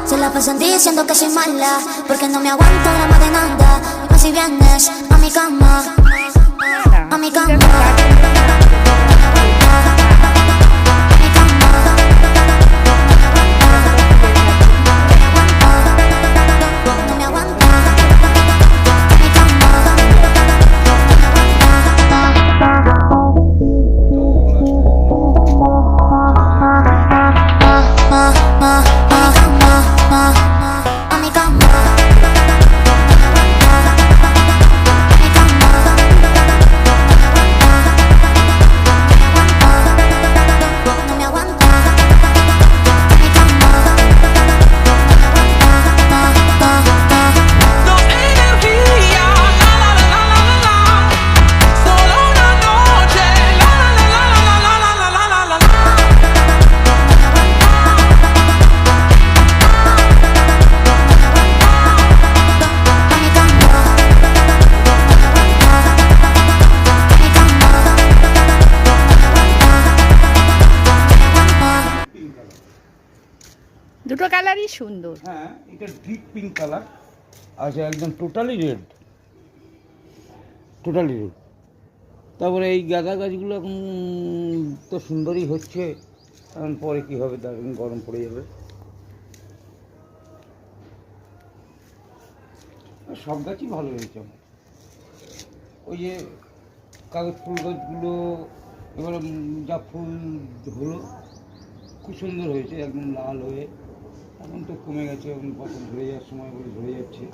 Se la pasan diciendo que soy mala, porque no me aguanto la más de nada. Y más si vienes a mi cama, a mi cama. দুটো কালারই সুন্দর। হ্যাঁ, এটা deep pink colour আছে, একদম totally red, totally red. তারপরে এই গাঁদা গাছগুলো এখন তো সুন্দরই হচ্ছে, এখন পরে কী হবে তার গরম পড়ে যাবে। সব গাছই ভালো হয়েছে আমার। ওই যে কাগজ ফুল গাছগুলো এবারে যা ফুল হলো খুব সুন্দর হয়েছে, একদম লাল হয়ে। এখন তো কমে গেছে, এখন পাতা ঝরে যাওয়ার সময় বলে ঝরে যাচ্ছে।